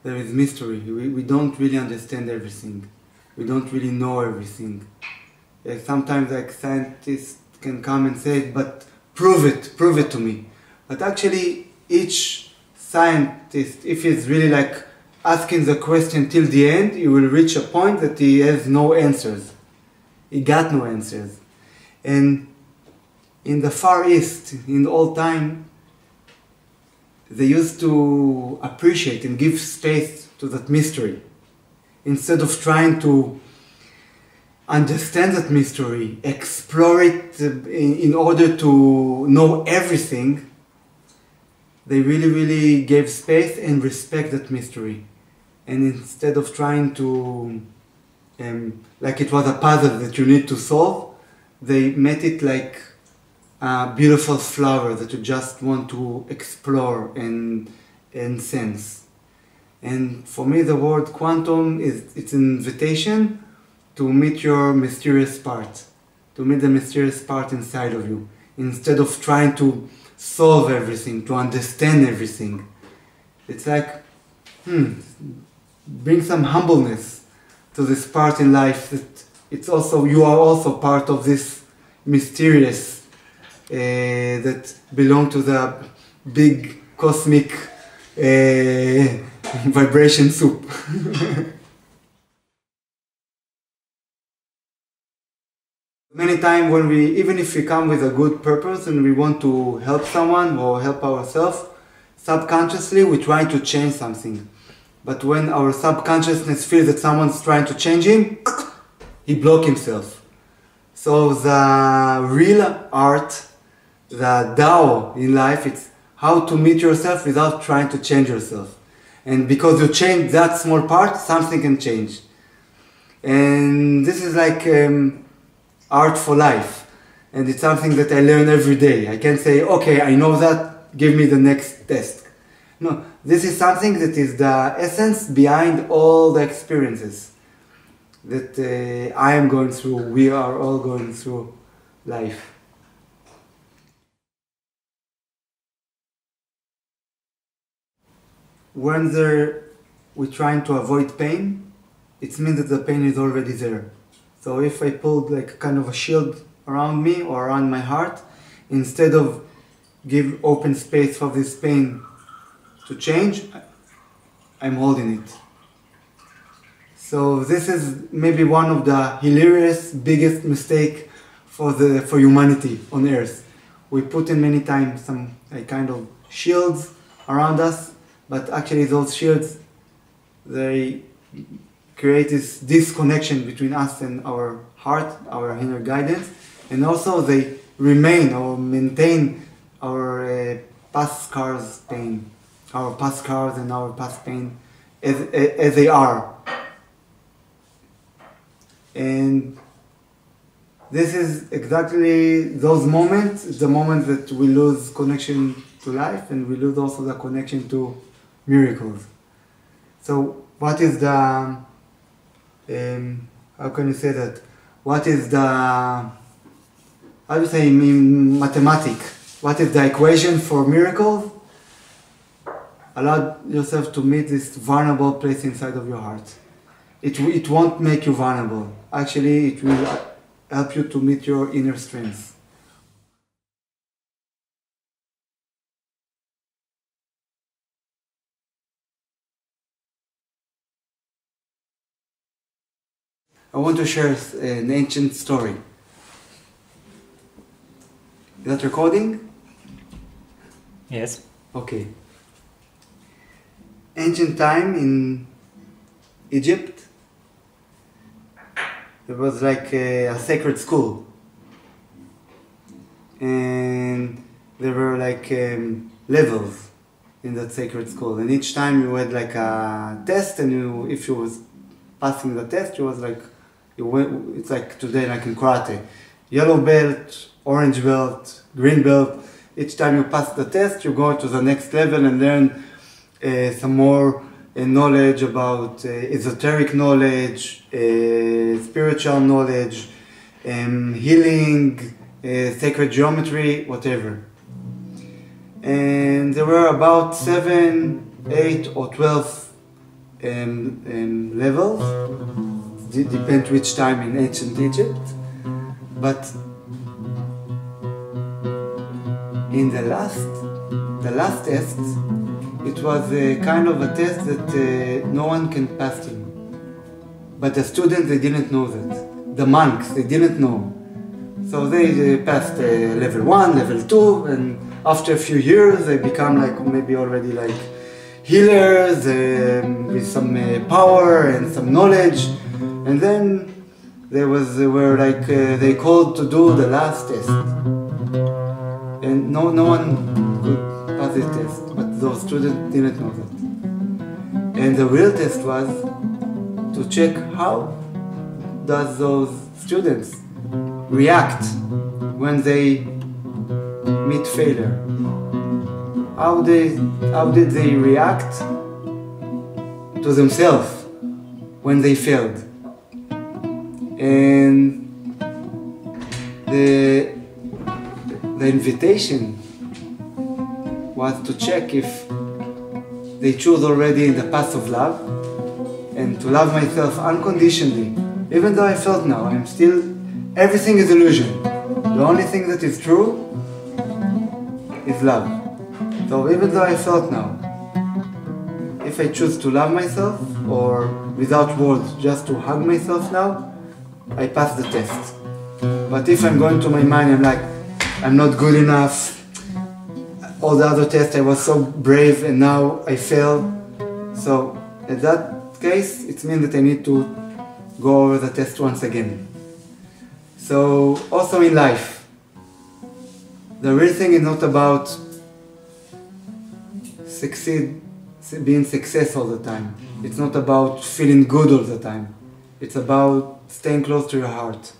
there is mystery. We don't really understand everything. We don't really know everything. Sometimes like scientists can come and say, but prove it to me. But actually each scientist, if he's really like asking the question till the end, he will reach a point that he has no answers. He got no answers. And in the Far East, in old time, they used to appreciate and give space to that mystery. Instead of trying to understand that mystery, explore it in order to know everything, they really gave space and respect that mystery. And instead of trying to, like it was a puzzle that you need to solve, they made it like a beautiful flower that you just want to explore and sense. And for me, the word quantum it's an invitation to meet your mysterious part, to meet the mysterious part inside of you, instead of trying to solve everything, to understand everything. It's like, bring some humbleness to this part in life that it's also, you are also part of this mysterious that belong to the big cosmic vibration soup. Many times when even if we come with a good purpose and we want to help someone or help ourselves, subconsciously we try to change something. But when our subconsciousness feels that someone's trying to change him, he blocks himself. So the real art, the Tao in life, it's how to meet yourself without trying to change yourself. And because you change that small part, something can change. And this is like art for life. And it's something that I learn every day. I can't say, okay, I know that, give me the next test. No, this is something that is the essence behind all the experiences that I am going through, we are all going through life. When we're trying to avoid pain, it means that the pain is already there. So if I pulled like kind of a shield around me or around my heart, instead of give open space for this pain to change, I'm holding it. So this is maybe one of the hilarious, biggest mistake for humanity on Earth. We put in many times some kind of shields around us, but actually those shields, they create this disconnection between us and our heart, our inner guidance, and also they remain or maintain our past scars pain, our past scars and our past pain as they are. And this is exactly those moments, the moment that we lose connection to life and we lose also the connection to miracles. So what is the, how can you say that? What is the, how do you say in mathematics? What is the equation for miracles? Allow yourself to meet this vulnerable place inside of your heart. It won't make you vulnerable. Actually, it will help you to meet your inner strength. I want to share an ancient story. Is that recording? Yes. Okay. Ancient time in Egypt, there was like a sacred school. And there were like levels in that sacred school. And each time you had like a test, and if you was passing the test, you was like, it's like today, like in karate. Yellow belt, orange belt, green belt. Each time you pass the test, you go to the next level and learn some more knowledge about esoteric knowledge, spiritual knowledge, healing, sacred geometry, whatever. And there were about 7, 8 or 12 levels. Depends which time in ancient Egypt. But in the last test, it was a kind of a test that no one can pass through. But the students, they didn't know that. The monks, they didn't know. So they passed level 1, level 2, and after a few years, they become like maybe already like healers with some power and some knowledge. And then they they called to do the last test. And no one could pass the test, but those students didn't know that. And the real test was to check how does those students react when they meet failure. How did they react to themselves when they failed? And the invitation was to check if they choose already in the path of love and to love myself unconditionally. Even though I felt now, everything is illusion. The only thing that is true is love. So even though I felt now, if I choose to love myself or without words, just to hug myself now, I pass the test. But if I'm going to my mind, I'm like, I'm not good enough. All the other tests I was so brave and now I fail. So in that case, it means that I need to go over the test once again. So also in life, the real thing is not about being successful all the time. It's not about feeling good all the time. It's about staying close to your heart,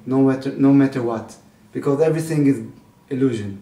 no matter what, because everything is illusion.